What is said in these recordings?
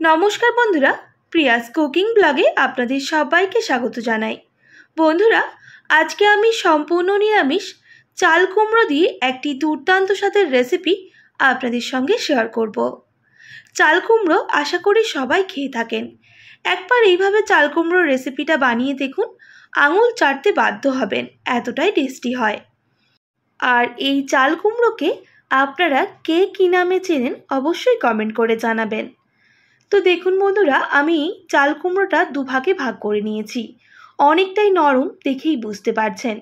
নমস্কার বন্ধুরা, Prius cooking ব্লগে আপনাদের সবাইকে স্বাগত জানাই। বন্ধুরা, আজকে আমি সম্পূর্ণ নিরামিষ চাল কুমড়ো দিয়ে একটি দুর্দান্ত স্বাদের রেসিপি আপনাদের সঙ্গে শেয়ার করব। চাল কুমড়ো আশা করি সবাই খেয়ে থাকেন। একবার এইভাবে চাল কুমড়োর রেসিপিটা বানিয়ে দেখুন, আঙুল চাটতে বাধ্য হবেন, এতটাই টেস্টি হয়। আর এই চাল কুমড়োকে আপনারা কে কী নামে চেনেন অবশ্যই কমেন্ট করে জানাবেন। তো দেখুন বন্ধুরা, আমি চাল কুমড়োটা দুভাগে ভাগ করে নিয়েছি। অনেকটাই নরম, দেখেই বুঝতে পারছেন।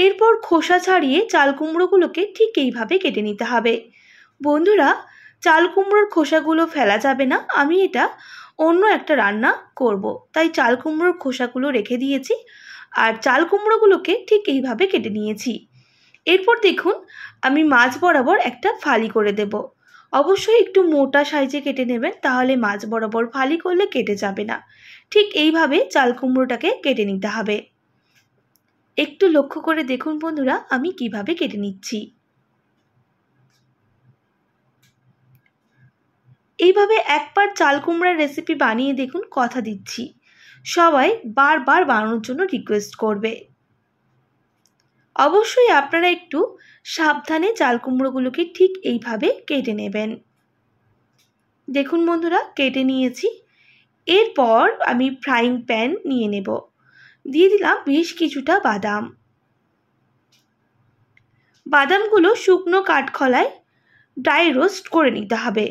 এরপর খোসা ছাড়িয়ে চাল কুমড়োগুলোকে ঠিক এইভাবে কেটে নিতে হবে। বন্ধুরা, চাল কুমড়োর খোসাগুলো ফেলা যাবে না, আমি এটা অন্য একটা রান্না করব, তাই চাল কুমড়োর খোসাগুলো রেখে দিয়েছি আর চাল কুমড়োগুলোকে ঠিক এইভাবে কেটে নিয়েছি। এরপর দেখুন, আমি মাঝ বরাবর একটা ফালি করে দেব। অবশ্যই একটু মোটা সাইজে কেটে নেবেন, তাহলে মাঝ বরাবর ফালি করলে কেটে যাবে না। ঠিক এইভাবে চাল কুমড়োটাকে কেটে নিতে হবে। একটু লক্ষ্য করে দেখুন বন্ধুরা, আমি কিভাবে কেটে নিচ্ছি। এইভাবে একবার চাল কুমড়ার রেসিপি বানিয়ে দেখুন, কথা দিচ্ছি সবাই বারবার বানানোর জন্য রিকোয়েস্ট করবে। অবশ্যই আপনারা একটু সাবধানে চাল কুমড়োগুলোকে ঠিক এইভাবে কেটে নেবেন। দেখুন বন্ধুরা, কেটে নিয়েছি। এরপর আমি ফ্রাইং প্যান নিয়ে নেব, দিয়ে দিলাম বেশ কিছুটা বাদাম। বাদামগুলো শুকনো কাঠখোলায় ড্রাই রোস্ট করে নিতে হবে।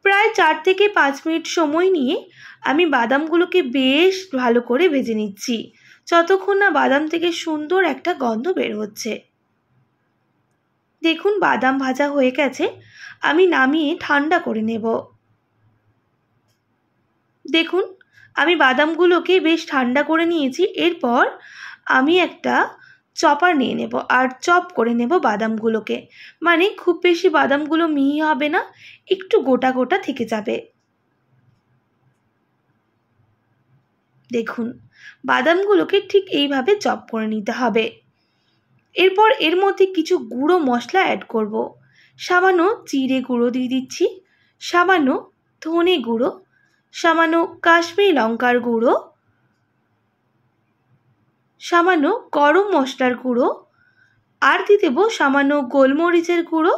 প্রায় 4 থেকে 5 মিনিট সময় নিয়ে আমি বাদামগুলোকে বেশ ভালো করে ভেজে নিচ্ছি, যতক্ষণ না বাদাম থেকে সুন্দর একটা গন্ধ বের হচ্ছে। দেখুন বাদাম ভাজা হয়ে গেছে, আমি নামিয়ে ঠান্ডা করে নেব। দেখুন আমি বাদামগুলোকে বেশ ঠান্ডা করে নিয়েছি। এরপর আমি একটা চপার নিয়ে নেব আর চপ করে নেব বাদামগুলোকে। মানে খুব বেশি বাদামগুলো মিহি হবে না, একটু গোটা গোটা থেকে যাবে। দেখুন বাদামগুলোকে ঠিক এইভাবে চপ করে নিতে হবে। এরপর এর মধ্যে কিছু গুঁড়ো মশলা অ্যাড করব। সামান্য জিরে গুঁড়ো দিয়ে দিচ্ছি, সামান্য ধনে গুঁড়ো, সামান্য কাশ্মীরি লঙ্কার গুঁড়ো, সামান্য গরম মশলার গুঁড়ো, আর দিয়ে দেবো সামান্য গোলমরিচের গুঁড়ো,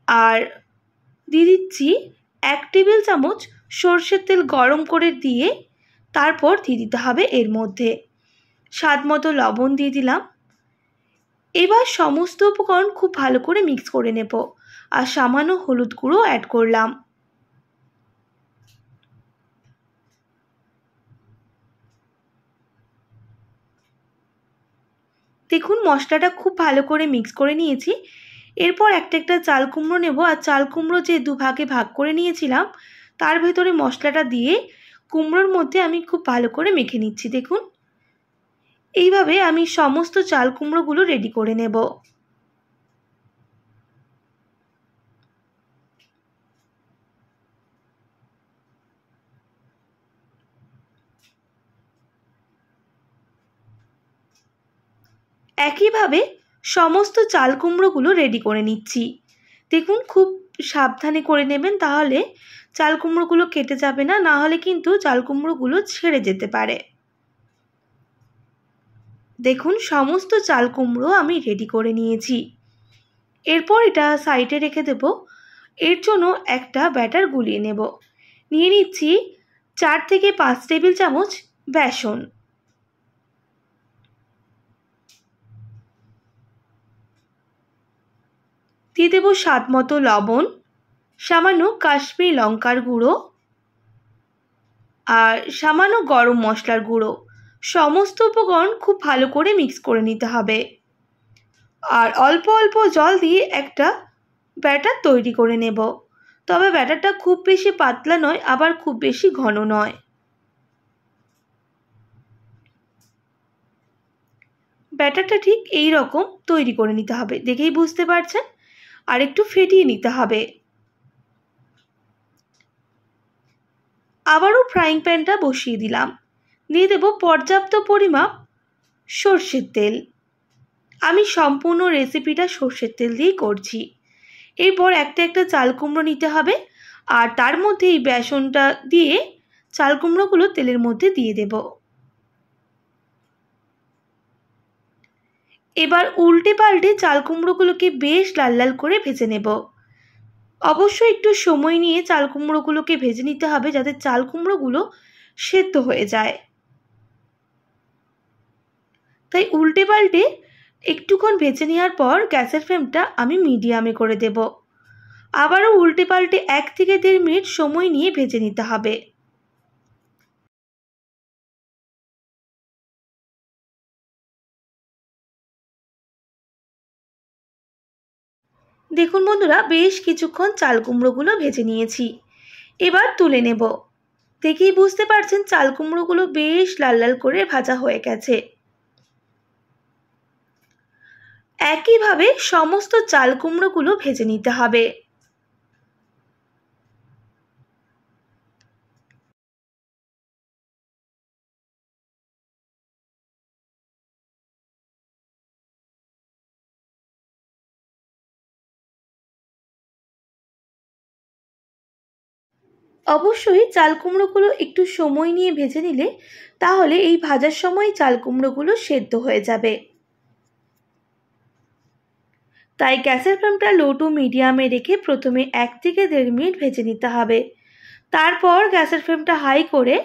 আর দিয়ে দিচ্ছি 1 টেবিল চামচ সর্ষের তেল গরম করে দিয়ে তারপর দিয়ে দিতে হবে এর মধ্যে স্বাদ মতো লবণ দিয়ে দিলাম। এবার সমস্ত উপকরণ খুব ভালো করে মিক্স করে নেব আর সামান্য হলুদ গুঁড়ো অ্যাড করলাম। দেখুন মশলাটা খুব ভালো করে মিক্স করে নিয়েছি। এরপর একটা একটা চাল কুমড়ো নেব আর চাল কুমড়ো যে দুভাগে ভাগ করে নিয়েছিলাম তার ভেতরে মশলাটা দিয়ে কুমড়োর মধ্যে আমি খুব ভালো করে মেখে নিচ্ছি। দেখুন এইভাবে আমি সমস্ত চাল কুমড়োগুলো রেডি করে নেব। একইভাবে সমস্ত চাল কুমড়োগুলো রেডি করে নিচ্ছি। দেখুন খুব সাবধানে করে নেবেন, তাহলে চাল কুমড়োগুলো কেটে যাবে না, না হলে কিন্তু চাল কুমড়োগুলো ছেড়ে যেতে পারে। দেখুন সমস্ত চাল কুমড়ো আমি রেডি করে নিয়েছি। এরপর এটা সাইডে রেখে দেব। এর জন্য একটা ব্যাটার গুলিয়ে নেব। নিয়ে নিচ্ছি 4 থেকে 5 টেবিল চামচ বেসন, দিয়ে দেবো স্বাদ মতো লবণ, সামান্য কাশ্মীরি লঙ্কার গুঁড়ো আর সামান্য গরম মশলার গুঁড়ো। সমস্ত উপকরণ খুব ভালো করে মিক্স করে নিতে হবে আর অল্প অল্প জল দিয়ে একটা ব্যাটার তৈরি করে নেব। তবে ব্যাটারটা খুব বেশি পাতলা নয়, আবার খুব বেশি ঘন নয়। ব্যাটারটা ঠিক এই রকম তৈরি করে নিতে হবে, দেখেই বুঝতে পারছেন। আর একটু ফেটিয়ে নিতে হবে। আবারও ফ্রাইং প্যানটা বসিয়ে দিলাম, দিয়ে দেব পর্যাপ্ত পরিমাপ সর্ষের তেল। আমি সম্পূর্ণ রেসিপিটা সর্ষের তেল দিয়েই করছি। এরপর একটা একটা চাল কুমড়ো নিতে হবে, আর তার মধ্যে এই বেসনটা দিয়ে চাল কুমড়োগুলো তেলের মধ্যে দিয়ে দেব। এবার উল্টে পাল্টে চাল কুমড়োগুলোকে বেশ লাল লাল করে ভেজে নেব। অবশ্যই একটু সময় নিয়ে চাল কুমড়োগুলোকে ভেজে নিতে হবে, যাতে চাল কুমড়োগুলো সেদ্ধ হয়ে যায়। তাই উল্টে পাল্টে একটুক্ষণ ভেজে নেওয়ার পর গ্যাসের ফ্লেমটা আমি মিডিয়ামে করে দেব। আবারও উল্টে পাল্টে 1 থেকে 1.5 মিনিট সময় নিয়ে ভেজে নিতে হবে। দেখুন বন্ধুরা, বেশ কিছুক্ষণ চাল কুমড়োগুলো ভেজে নিয়েছি। এবার তুলে নেব। দেখেই বুঝতে পারছেন চাল কুমড়োগুলো বেশ লাল লাল করে ভাজা হয়ে গেছে। একইভাবে সমস্ত চাল কুমড়োগুলো ভেজে নিতে হবে। অবশ্যই চাল কুমড়োগুলো একটু সময় নিয়ে ভেজে নিলে তাহলে এই ভাজার সময় চাল কুমড়োগুলো সেদ্ধ হয়ে যাবে। তাই গ্যাসের ফ্লেমটা লো টু মিডিয়ামে রেখে প্রথমে 1 থেকে 1.5 মিনিট ভেজে নিতে হবে। তারপর গ্যাসের ফ্লেমটা হাই করে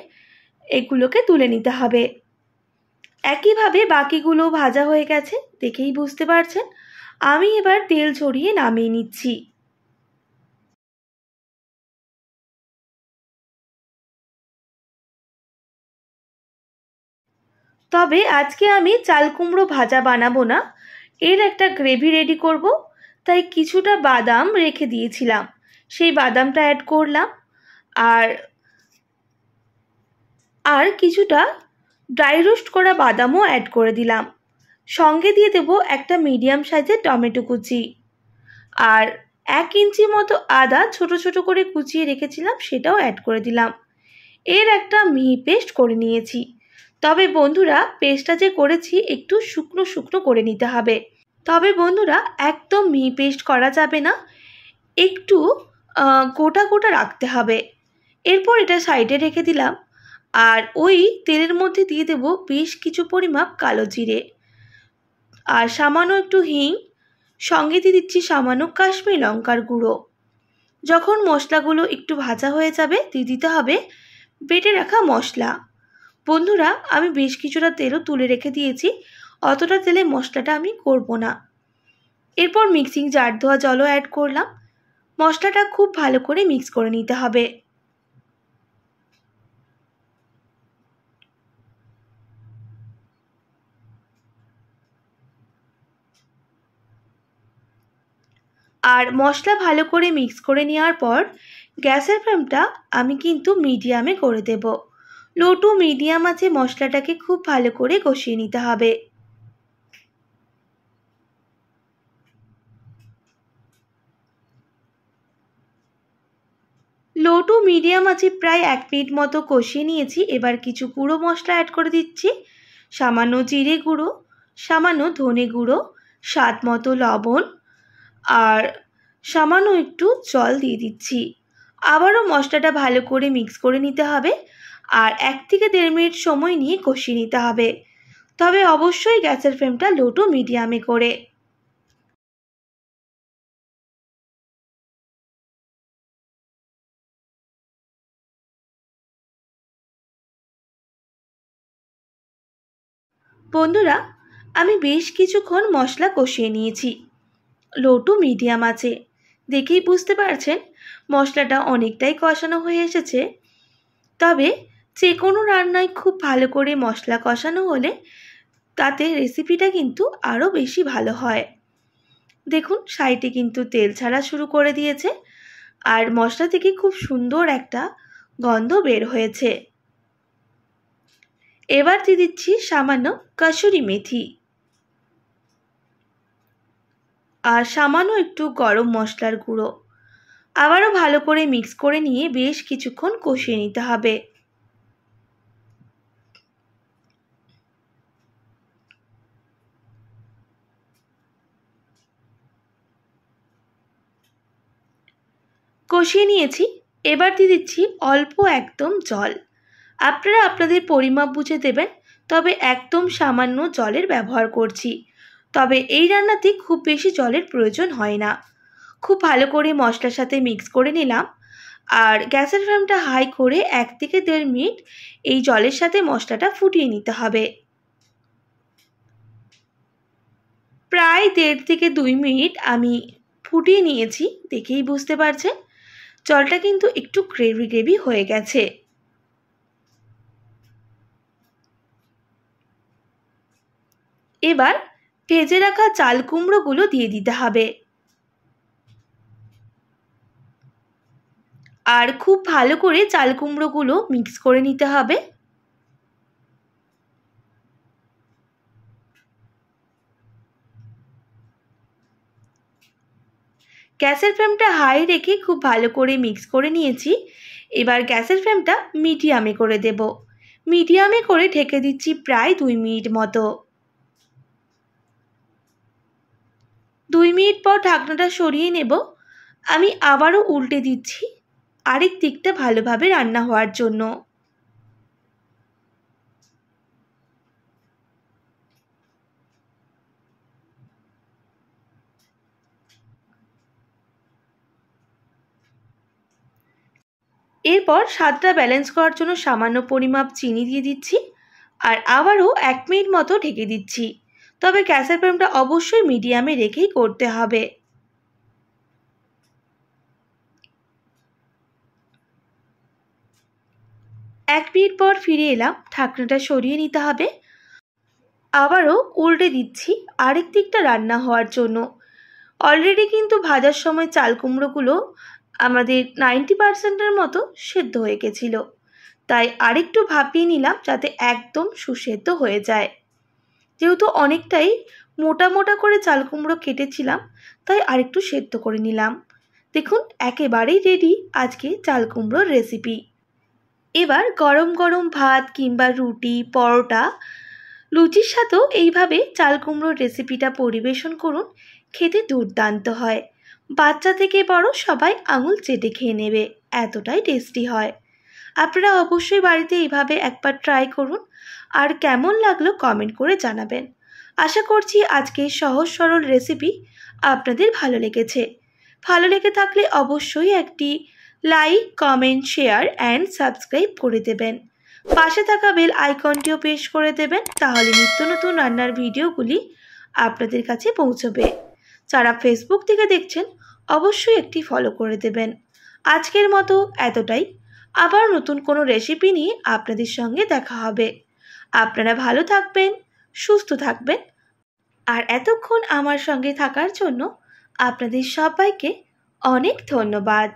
এগুলোকে তুলে নিতে হবে। একইভাবে বাকিগুলো ভাজা হয়ে গেছে, দেখেই বুঝতে পারছেন। আমি এবার তেল ঝরিয়ে নামিয়ে নিচ্ছি। তবে আজকে আমি চাল কুমড়ো ভাজা বানাবো না, এর একটা গ্রেভি রেডি করব। তাই কিছুটা বাদাম রেখে দিয়েছিলাম, সেই বাদামটা অ্যাড করলাম। আর আর কিছুটা ড্রাই রোস্ট করা বাদামও অ্যাড করে দিলাম। সঙ্গে দিয়ে দেব একটা মিডিয়াম সাইজের টমেটো কুচি, আর 1 ইঞ্চি মতো আদা ছোট ছোট করে কুচিয়ে রেখেছিলাম, সেটাও অ্যাড করে দিলাম। এর একটা মিহি পেস্ট করে নিয়েছি। তবে বন্ধুরা, পেস্টটা যে করেছি একটু শুকনো শুকনো করে নিতে হবে। তবে বন্ধুরা, একদম মিহি পেস্ট করা যাবে না, একটু গোটা গোটা রাখতে হবে। এরপর এটা সাইডে রেখে দিলাম। আর ওই তেলের মধ্যে দিয়ে দেব বেশ কিছু পরিমাপ কালো জিরে, আর সামান্য একটু হিং, সঙ্গে দিয়ে দিচ্ছি সামান্য কাশ্মীরি লঙ্কার গুঁড়ো। যখন মশলাগুলো একটু ভাজা হয়ে যাবে দিয়ে দিতে হবে বেটে রাখা মশলা। বন্ধুরা, আমি বেশ কিছুটা তেলও তুলে রেখে দিয়েছি, অতটা তেলে মশলাটা আমি করব না। এরপর মিক্সিং জার ধোয়া জলও অ্যাড করলাম। মশলাটা খুব ভালো করে মিক্স করে নিতে হবে। আর মশলা ভালো করে মিক্স করে নেওয়ার পর গ্যাসের ফ্লেমটা আমি কিন্তু মিডিয়ামে করে দেব। লো টু মিডিয়াম আছে মশলাটাকে খুব ভালো করে কষিয়ে নিতে হবে। লো টু মিডিয়াম আছে প্রায় 1 মিনিট মতো কষিয়ে নিয়েছি। এবার কিছু গুঁড়ো মশলা অ্যাড করে দিচ্ছি। সামান্য জিরে গুঁড়ো, সামান্য ধনে গুঁড়ো, স্বাদ মতো লবণ, আর সামান্য একটু জল দিয়ে দিচ্ছি। আবারও মশলাটা ভালো করে মিক্স করে নিতে হবে, আর 1 থেকে 1.5 মিনিট সময় নিয়ে কষিয়ে নিতে হবে। তবে অবশ্যই গ্যাসের ফ্লেমটা লো টু মিডিয়ামে করে। বন্ধুরা, আমি বেশ কিছুক্ষণ মশলা কষিয়ে নিয়েছি লো টু মিডিয়াম আছে। দেখেই বুঝতে পারছেন মশলাটা অনেকটাই কষানো হয়ে এসেছে। তবে যে কোনো রান্নায় খুব ভালো করে মশলা কষানো হলে তাতে রেসিপিটা কিন্তু আরও বেশি ভালো হয়। দেখুন সাইডে কিন্তু তেল ছাড়া শুরু করে দিয়েছে, আর মশলা থেকে খুব সুন্দর একটা গন্ধ বের হয়েছে। এবার দিয়ে দিচ্ছি সামান্য কসুরি মেথি, আর সামান্য একটু গরম মশলার গুঁড়ো। আবারও ভালো করে মিক্স করে নিয়ে বেশ কিছুক্ষণ কষিয়ে নিতে হবে। কষিয়ে নিয়েছি। এবার দিয়ে দিচ্ছি অল্প একদম জল। আপনারা আপনাদের পরিমাপ বুঝে দেবেন, তবে একদম সামান্য জলের ব্যবহার করছি। তবে এই রান্নাতে খুব বেশি জলের প্রয়োজন হয় না। খুব ভালো করে মশলার সাথে মিক্স করে নিলাম। আর গ্যাসের ফ্লেমটা হাই করে 1 থেকে 1.5 মিনিট এই জলের সাথে মশলাটা ফুটিয়ে নিতে হবে। প্রায় 1.5 থেকে 2 মিনিট আমি ফুটিয়ে নিয়েছি, দেখেই বুঝতে পারছেন জলটা কিন্তু একটু গ্রেভি গ্রেভি হয়ে গেছে। এবার ভেজে রাখা চাল কুমড়োগুলো দিয়ে দিতে হবে আর খুব ভালো করে চাল কুমড়োগুলো মিক্স করে নিতে হবে। গ্যাসের ফ্লেমটা হাই রেখে খুব ভালো করে মিক্স করে নিয়েছি। এবার গ্যাসের ফ্লেমটা মিডিয়ামে করে দেব। মিডিয়ামে করে ঢেকে দিচ্ছি প্রায় 2 মিনিট মতো। 2 মিনিট পর ঢাকনাটা সরিয়ে নেব। আমি আবারও উল্টে দিচ্ছি আরেক দিকটা ভালোভাবে রান্না হওয়ার জন্য। এরপর স্বাদটা ব্যালেন্স করার জন্য সামান্য পরিমাপ চিনি দিয়ে দিচ্ছি আর আবারও 1 মিনিট মতো ঢেকে দিচ্ছি। তবে গ্যাসের ফ্লেমটা অবশ্যই মিডিয়ামে রেখেই করতে হবে। 1 মিনিট পর ফিরে এলাম। ঢাকনাটা সরিয়ে নিতে হবে। আবারও উল্টে দিচ্ছি আরেক দিকটা রান্না হওয়ার জন্য। অলরেডি কিন্তু ভাজার সময় চাল কুমড়োগুলো আমাদের 90% মতো সেদ্ধ হয়ে গেছিলো, তাই আরেকটু ভাপিয়ে নিলাম যাতে একদম সুসেদ্ধ হয়ে যায়। যেহেতু অনেকটাই মোটা মোটা করে চাল কুমড়ো কেটেছিলাম, তাই আরেকটু সেদ্ধ করে নিলাম। দেখুন একেবারেই রেডি আজকে চাল কুমড়োর রেসিপি। এবার গরম গরম ভাত কিংবা রুটি, পরোটা, লুচির সাথেও এইভাবে চাল কুমড়োর রেসিপিটা পরিবেশন করুন। খেতে দুর্দান্ত হয়। বাচ্চা থেকে বড় সবাই আঙুল চেটে খেয়ে নেবে, এতটাই টেস্টি হয়। আপনারা অবশ্যই বাড়িতে এইভাবে একবার ট্রাই করুন আর কেমন লাগলো কমেন্ট করে জানাবেন। আশা করছি আজকের সহজ সরল রেসিপি আপনাদের ভালো লেগেছে। ভালো লেগে থাকলে অবশ্যই একটি like, comment, share and subscribe করে দেবেন। পাশে থাকা বেল আইকনটিও প্রেস করে দেবেন, তাহলে নিত্য নতুন রান্নার ভিডিওগুলি আপনাদের কাছে পৌঁছবে। যারা ফেসবুক থেকে দেখছেন অবশ্যই একটি ফলো করে দেবেন। আজকের মতো এতটাই। আবার নতুন কোনো রেসিপি নিয়ে আপনাদের সঙ্গে দেখা হবে। আপনারা ভালো থাকবেন, সুস্থ থাকবেন। আর এতক্ষণ আমার সঙ্গে থাকার জন্য আপনাদের সবাইকে অনেক ধন্যবাদ।